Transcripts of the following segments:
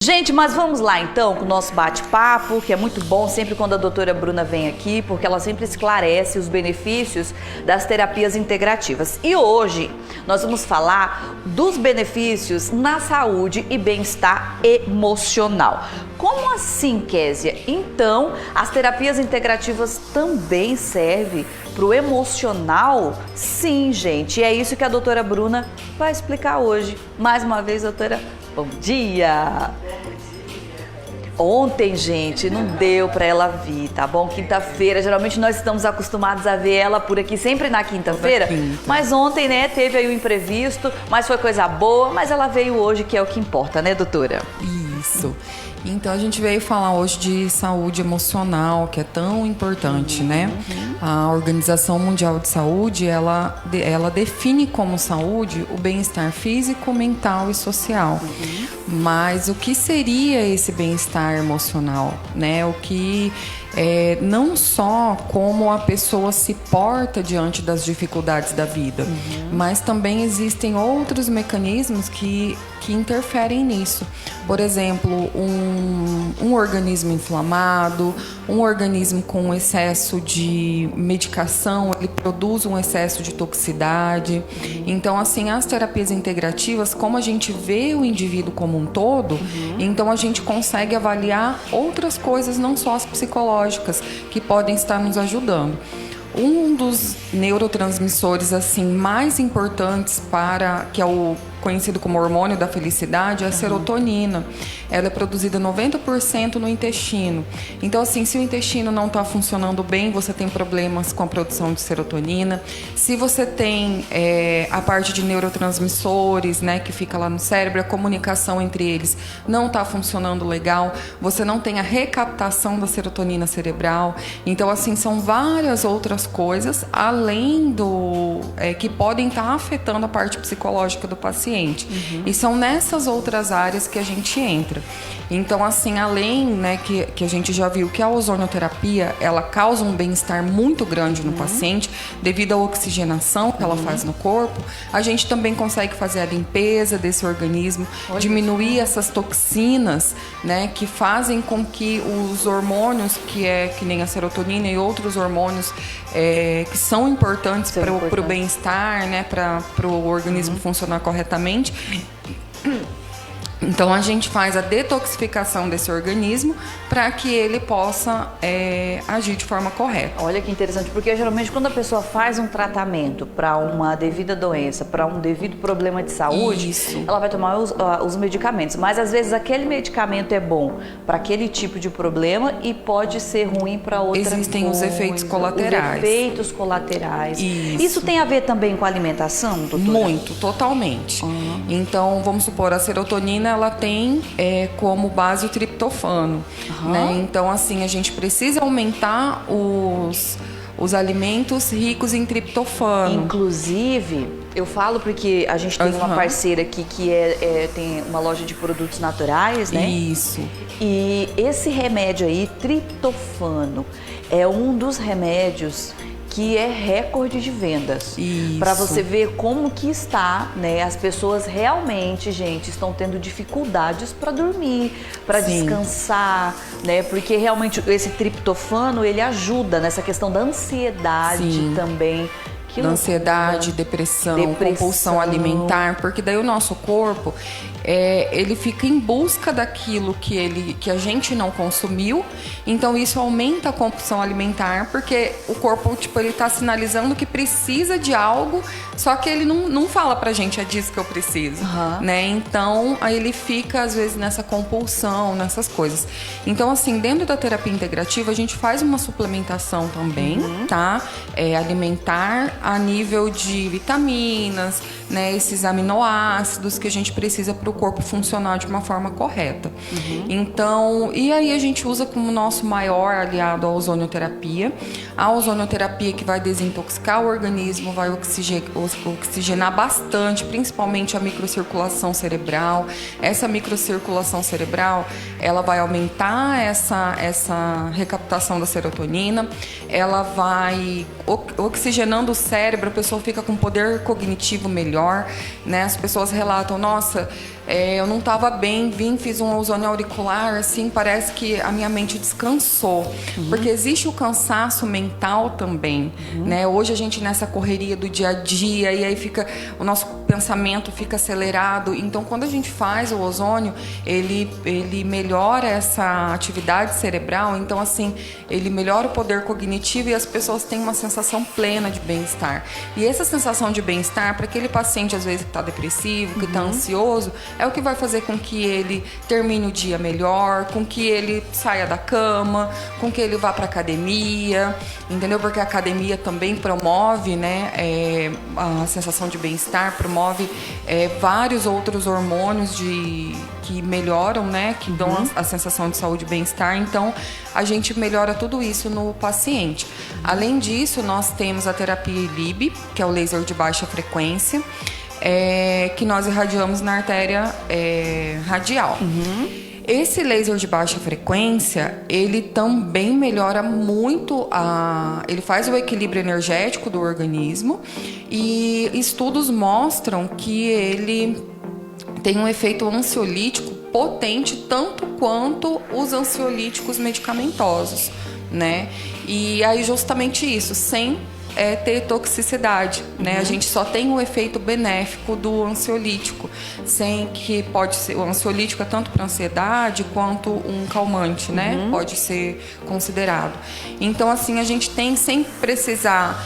Gente, mas vamos lá então com o nosso bate-papo, que é muito bom sempre quando a doutora Bruna vem aqui, porque ela sempre esclarece os benefícios das terapias integrativas. E hoje nós vamos falar dos benefícios na saúde e bem-estar emocional. Como assim, Késia? Então, as terapias integrativas também servem para o emocional? Sim, gente, e é isso que a doutora Bruna vai explicar hoje. Mais uma vez, doutora, bom dia! Ontem, gente, não deu pra ela vir, tá bom? Quinta-feira, geralmente nós estamos acostumados a ver ela por aqui sempre na quinta-feira, mas ontem, né, teve aí o imprevisto, mas foi coisa boa, mas ela veio hoje, que é o que importa, né, doutora? Isso. Então a gente veio falar hoje de saúde emocional, que é tão importante, né? A Organização Mundial de Saúde, ela define como saúde o bem-estar físico, mental e social. Mas o que seria esse bem-estar emocional, né? O que não só como a pessoa se porta diante das dificuldades da vida, mas também existem outros mecanismos que interferem nisso. Por exemplo, um organismo inflamado, um organismo com excesso de medicação, ele produz um excesso de toxicidade. Então, assim, as terapias integrativas, como a gente vê o indivíduo como um todo, então a gente consegue avaliar outras coisas, não só as psicológicas, que podem estar nos ajudando. Um dos neurotransmissores assim mais importantes que é o conhecido como hormônio da felicidade, é a serotonina. Ela é produzida 90% no intestino. Então, assim, se o intestino não está funcionando bem, você tem problemas com a produção de serotonina. Se você tem a parte de neurotransmissores, né, que fica lá no cérebro, a comunicação entre eles não está funcionando legal, você não tem a recaptação da serotonina cerebral. Então, assim, são várias outras coisas, além que podem estar afetando a parte psicológica do paciente. E são nessas outras áreas que a gente entra. Então, assim, além, né, que a gente já viu que a ozonioterapia, ela causa um bem-estar muito grande no paciente, devido à oxigenação que ela faz no corpo, a gente também consegue fazer a limpeza desse organismo, diminuir essas toxinas, né, que fazem com que os hormônios, que nem a serotonina e outros hormônios que são importantes para o bem-estar, né, para o organismo funcionar corretamente. Então a gente faz a detoxificação desse organismo para que ele possa agir de forma correta. Olha que interessante, porque geralmente quando a pessoa faz um tratamento para uma devida doença, para um devido problema de saúde, ela vai tomar os medicamentos. Mas às vezes aquele medicamento é bom para aquele tipo de problema e pode ser ruim para outra coisa. Existem os efeitos colaterais. Os efeitos colaterais. Isso tem a ver também com a alimentação, doutora? Muito, totalmente. Então, vamos supor, a serotonina ela tem como base o triptofano, né? Então, assim, a gente precisa aumentar os alimentos ricos em triptofano. Inclusive, eu falo porque a gente tem uma parceira aqui que tem uma loja de produtos naturais, né? Isso. E esse remédio aí, triptofano, é um dos remédios que é recorde de vendas. Para você ver como que está, né? As pessoas realmente, gente, estão tendo dificuldades para dormir, para descansar, né? Porque realmente esse triptofano, ele ajuda nessa questão da ansiedade também. Da ansiedade, depressão, compulsão alimentar, porque daí o nosso corpo ele fica em busca daquilo que a gente não consumiu, então isso aumenta a compulsão alimentar, porque o corpo ele está sinalizando que precisa de algo, só que ele não fala pra gente, é disso que eu preciso, né? Então aí ele fica às vezes nessa compulsão, nessas coisas. Então, assim, dentro da terapia integrativa a gente faz uma suplementação também, tá? Alimentar a nível de vitaminas, né, esses aminoácidos que a gente precisa para o corpo funcionar de uma forma correta. Então, e aí a gente usa como nosso maior aliado a ozonioterapia. A ozonioterapia que vai desintoxicar o organismo, vai oxigenar bastante, principalmente a microcirculação cerebral. Essa microcirculação cerebral, ela vai aumentar essa recaptação da serotonina, ela vai oxigenando o cérebro, a pessoa fica com poder cognitivo melhor, né? As pessoas relatam, nossa, eu não estava bem, fiz um ozônio auricular, assim, parece que a minha mente descansou. Porque existe o cansaço mental também, né? Hoje a gente nessa correria do dia a dia, e aí o nosso pensamento fica acelerado. Então, quando a gente faz o ozônio, ele melhora essa atividade cerebral. Então, assim, ele melhora o poder cognitivo e as pessoas têm uma sensação plena de bem-estar. E essa sensação de bem-estar, para aquele paciente, às vezes, que está depressivo, que está ansioso, é o que vai fazer com que ele termine o dia melhor, com que ele saia da cama, com que ele vá para academia, entendeu? Porque a academia também promove, né, a sensação de bem-estar, promove vários outros hormônios que melhoram, né, que dão a sensação de saúde e bem-estar. Então, a gente melhora tudo isso no paciente. Além disso, nós temos a terapia ILIB, que é o laser de baixa frequência, que nós irradiamos na artéria radial. Esse laser de baixa frequência, ele também melhora muito ele faz o equilíbrio energético do organismo, e estudos mostram que ele tem um efeito ansiolítico potente tanto quanto os ansiolíticos medicamentosos, né? E aí justamente isso, sem ter toxicidade, né? A gente só tem o efeito benéfico do ansiolítico, sem que pode ser, o ansiolítico é tanto para ansiedade quanto um calmante, né? Pode ser considerado. Então, assim, a gente tem, sem precisar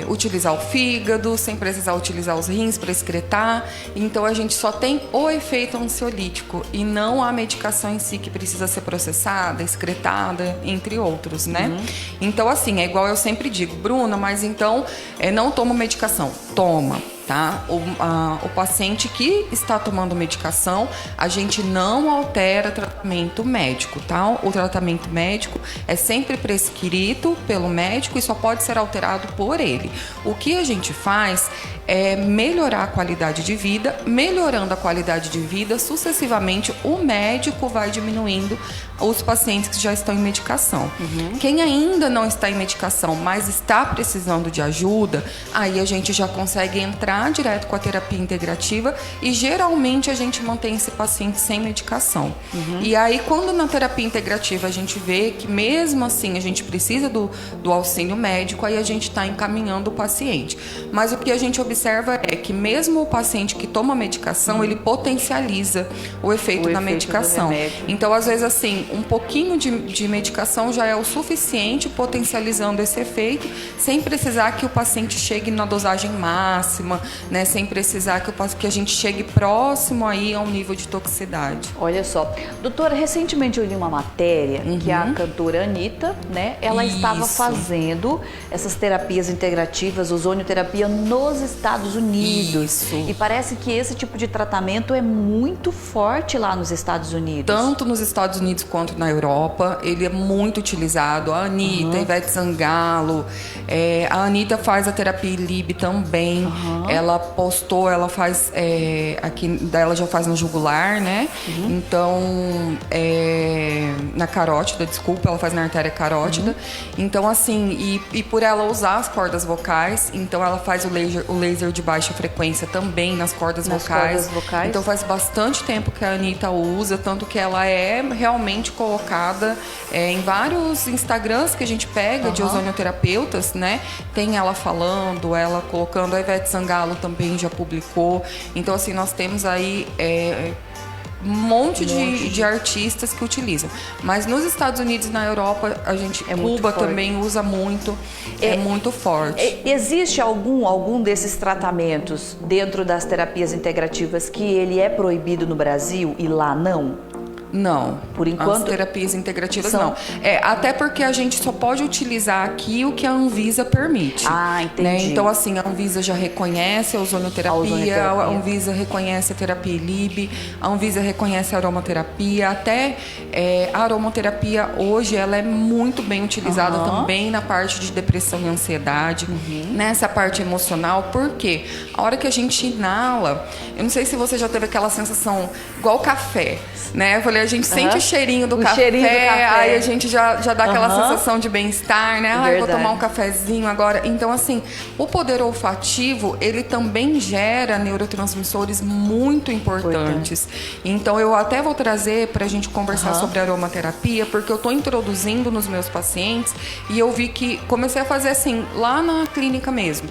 utilizar o fígado, sem precisar utilizar os rins para excretar. Então a gente só tem o efeito ansiolítico e não a medicação em si que precisa ser processada, excretada, entre outros, né? Então, assim, é igual eu sempre digo, Bruna, mas então não toma medicação. Toma. Tá? O paciente que está tomando medicação, a gente não altera tratamento médico, tá? O tratamento médico é sempre prescrito pelo médico e só pode ser alterado por ele. O que a gente faz é melhorar a qualidade de vida. Melhorando a qualidade de vida, sucessivamente o médico vai diminuindo os pacientes que já estão em medicação. Quem ainda não está em medicação, mas está precisando de ajuda, aí a gente já consegue entrar direto com a terapia integrativa e geralmente a gente mantém esse paciente sem medicação. E aí, quando na terapia integrativa a gente vê que mesmo assim a gente precisa do auxílio médico, aí a gente está encaminhando o paciente. Mas o que a gente observa é que mesmo o paciente que toma medicação, ele potencializa o efeito da medicação. Então, às vezes, assim, um pouquinho de medicação já é o suficiente, potencializando esse efeito, sem precisar que o paciente chegue na dosagem máxima, né, sem precisar que a gente chegue próximo aí a um nível de toxicidade. Olha só, doutora, recentemente eu li uma matéria que a cantora Anitta, né, ela estava fazendo essas terapias integrativas, ozonioterapia nos Estados Unidos. E parece que esse tipo de tratamento é muito forte lá nos Estados Unidos. Tanto nos Estados Unidos quanto na Europa, ele é muito utilizado. A Anitta, a Ivete Sangalo, a Anitta faz a terapia ILIB também. Ela postou, ela faz aqui, ela já faz no jugular, né? Então, na carótida, desculpa, ela faz na artéria carótida. Então, assim, e por ela usar as cordas vocais, então ela faz o laser de baixa frequência também nas cordas vocais. Então faz bastante tempo que a Anitta usa, tanto que ela é realmente colocada em vários Instagrams que a gente pega de ozonioterapeutas, né? Tem ela falando, ela colocando, a Ivete Sangalo também já publicou. Então, assim, nós temos aí um monte de artistas que utilizam. Mas nos Estados Unidos e na Europa, Cuba também usa muito, é muito forte. Existe algum desses tratamentos dentro das terapias integrativas que ele é proibido no Brasil e lá não? Não, por enquanto as terapias integrativas não. Até porque a gente só pode utilizar aqui o que a Anvisa permite. Entendi. Né? Então, assim, a Anvisa já reconhece a ozonioterapia, a Anvisa reconhece a terapia ILIB, a Anvisa reconhece a aromaterapia. Até a aromaterapia hoje ela é muito bem utilizada também na parte de depressão e ansiedade, nessa parte emocional, porque a hora que a gente inala, eu não sei se você já teve aquela sensação igual café, né? Eu falei falei, a gente sente o cheirinho do café, cheirinho do café. aí a gente já dá aquela sensação de bem-estar, né? Ai, vou tomar um cafezinho agora. Então, assim, o poder olfativo, ele também gera neurotransmissores muito importantes. Então, eu até vou trazer pra gente conversar sobre aromaterapia, porque eu tô introduzindo nos meus pacientes e eu vi que comecei a fazer assim, lá na clínica mesmo.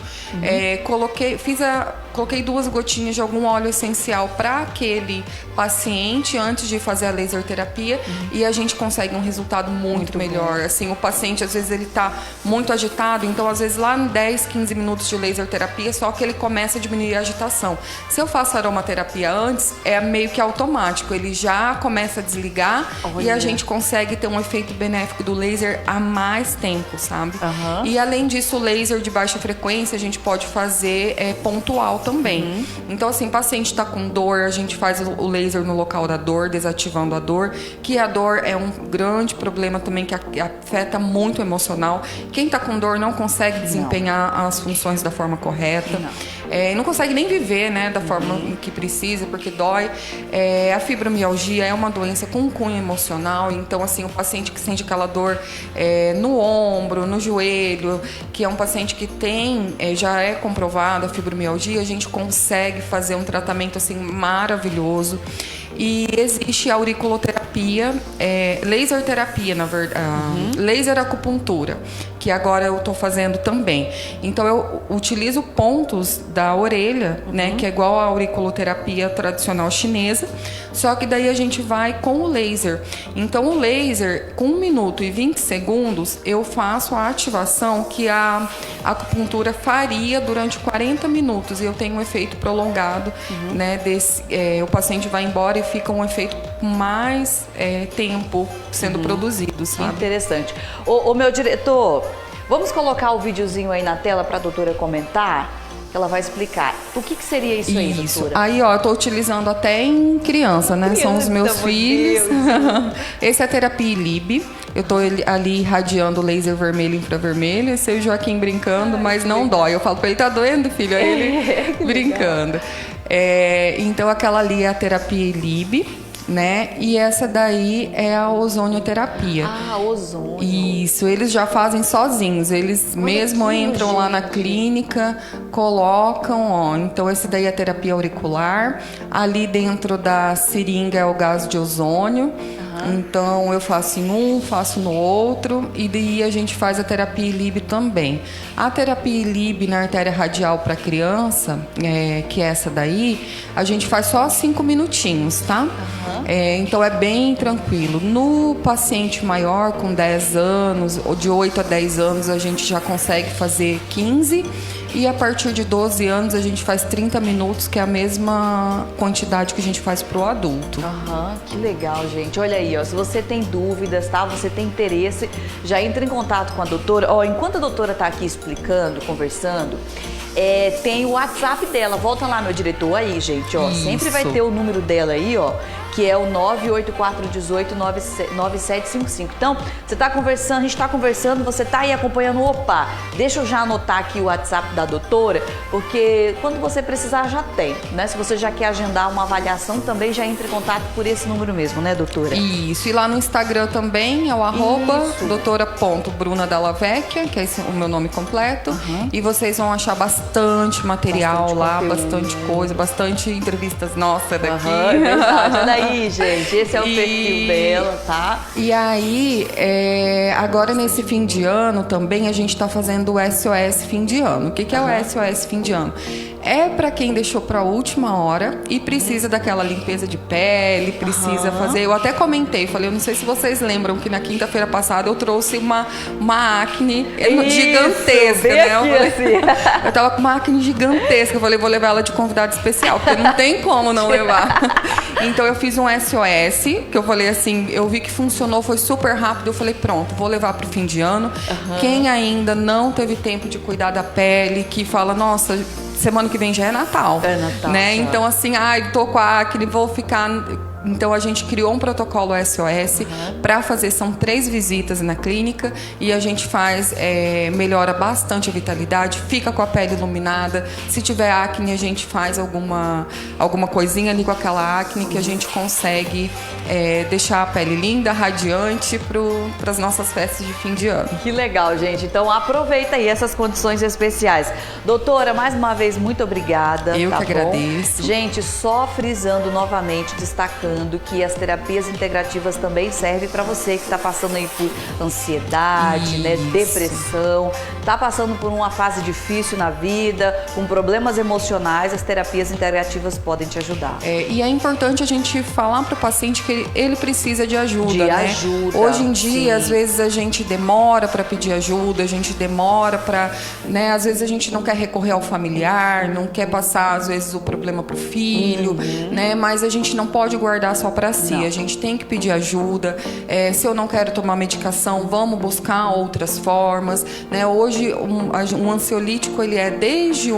Coloquei 2 gotinhas de algum óleo essencial para aquele paciente antes de fazer a laser terapia e a gente consegue um resultado muito melhor. Assim, o paciente, às vezes, ele tá muito agitado, então, às vezes, lá em 10, 15 minutos de laser terapia, só que ele começa a diminuir a agitação. Se eu faço aromaterapia antes, é meio que automático, ele já começa a desligar e a gente consegue ter um efeito benéfico do laser há mais tempo, sabe? E, além disso, o laser de baixa frequência a gente pode fazer pontual também. Então, assim, o paciente está com dor, a gente faz o laser no local da dor, desativando a dor, que a dor é um grande problema também que afeta muito o emocional. Quem está com dor não consegue desempenhar as funções da forma correta, não consegue nem viver, né, da forma que precisa, porque dói. A fibromialgia é uma doença com cunho emocional, então, assim, o paciente que sente aquela dor no ombro, no joelho, que é um paciente que tem, já é comprovado a fibromialgia, a gente consegue fazer um tratamento assim maravilhoso. E existe a auriculoterapia, laser terapia, na verdade, laser acupuntura, que agora eu estou fazendo também. Então eu utilizo pontos da orelha, né, que é igual a auriculoterapia tradicional chinesa, só que daí a gente vai com o laser. Então o laser, com 1 minuto e 20 segundos, eu faço a ativação que a acupuntura faria durante 40 minutos e eu tenho um efeito prolongado, né, o paciente vai embora e fica um efeito com mais tempo sendo produzido, sabe? Interessante. Ô, meu diretor, vamos colocar o videozinho aí na tela para a doutora comentar? Que ela vai explicar. O que seria isso aí, doutora? Aí, ó, eu tô utilizando até em criança, né? São os meus filhos. Esse é a terapia ILIB. Eu tô ali irradiando laser vermelho e infravermelho. Esse é o Joaquim brincando, mas não dói. Eu falo pra ele, tá doendo, filho? Aí ele brincando. Então, aquela ali é a terapia ILIB, né? E essa daí é a ozonioterapia. Ah, ozônio. Isso, eles já fazem sozinhos. Eles mesmo entram lá na clínica, colocam, ó. Então, esse daí é a terapia auricular. Ali dentro da seringa é o gás de ozônio. Então, eu faço em um, faço no outro. E daí a gente faz a terapia ILIB também. A terapia ILIB na artéria radial para criança, que é essa daí, a gente faz só 5 minutinhos, tá? Então é bem tranquilo. No paciente maior, com 10 anos, ou de 8 a 10 anos, a gente já consegue fazer 15. E a partir de 12 anos a gente faz 30 minutos, que é a mesma quantidade que a gente faz pro adulto. Que legal, gente. Olha aí, ó, se você tem dúvidas, tá? Você tem interesse, já entra em contato com a doutora. Ó, enquanto a doutora tá aqui explicando, conversando, tem o WhatsApp dela. Volta lá, meu diretor, aí, gente, ó. Isso. Sempre vai ter o número dela aí, ó, que é o 984189755. Então, você tá conversando, a gente tá conversando, você tá aí acompanhando, opa, deixa eu já anotar aqui o WhatsApp da doutora, porque quando você precisar já tem, né? Se você já quer agendar uma avaliação, também já entra em contato por esse número mesmo, né, doutora? Isso, e lá no Instagram também é o @doutora.brunadallavecchia, que é o meu nome completo, e vocês vão achar bastante material lá, bastante coisa, bastante entrevistas nossas daqui. É verdade, olha aí, gente, esse é o perfil dela, tá? E aí, agora nesse fim de ano também a gente tá fazendo o SOS fim de ano. O que é o SOS fim de ano? É para quem deixou para a última hora e precisa daquela limpeza de pele, precisa fazer. Eu até comentei, falei, eu não sei se vocês lembram que na quinta-feira passada eu trouxe uma acne gigantesca, né? Eu tava com uma acne gigantesca, eu falei, vou levar ela de convidada especial, porque não tem como não levar. Então eu fiz um SOS, que eu falei assim, eu vi que funcionou, foi super rápido, eu falei, pronto, vou levar pro fim de ano. Quem ainda não teve tempo de cuidar da pele, que fala, nossa, semana que vem já é Natal. É Natal. Já. Né? Então, assim, tô com a acne, vou ficar Então a gente criou um protocolo SOS para fazer, são 3 visitas na clínica e a gente faz, melhora bastante a vitalidade, fica com a pele iluminada. Se tiver acne, a gente faz alguma coisinha ali com aquela acne que a gente consegue deixar a pele linda, radiante para as nossas festas de fim de ano. Que legal, gente. Então aproveita aí essas condições especiais. Doutora, mais uma vez, muito obrigada. Eu tá que bom? agradeço. Gente, só frisando novamente, destacando que as terapias integrativas também servem para você que está passando aí por ansiedade, né, depressão, está passando por uma fase difícil na vida, com problemas emocionais, as terapias integrativas podem te ajudar. E é importante a gente falar para o paciente que ele precisa de ajuda, né? Hoje em dia, às vezes a gente demora para pedir ajuda, a gente demora para, né? Às vezes a gente não quer recorrer ao familiar, não quer passar às vezes o problema pro filho, né? Mas a gente não pode guardar só para si. A gente tem que pedir ajuda. Se eu não quero tomar medicação, vamos buscar outras formas, né? Hoje um ansiolítico ele é desde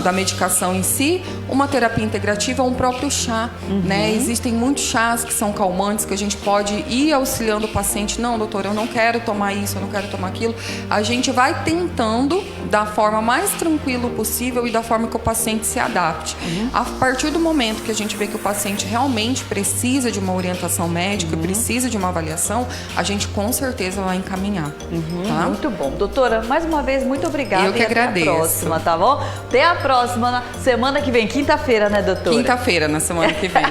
da medicação em si, uma terapia integrativa, um próprio chá, né? Existem muitos chás que são calmantes que a gente pode ir auxiliando o paciente. Não, doutor, eu não quero tomar isso, eu não quero tomar aquilo. A gente vai tentando da forma mais tranquila possível e da forma que o paciente se adapte. A partir do momento que a gente vê que o paciente realmente precisa de uma orientação médica, precisa de uma avaliação, a gente com certeza vai encaminhar. Tá? Muito bom. Doutora, mais uma vez, muito obrigada. Eu que agradeço. Até a próxima, tá bom? Até a próxima, semana que vem, quinta-feira, né, doutora? Quinta-feira, na semana que vem.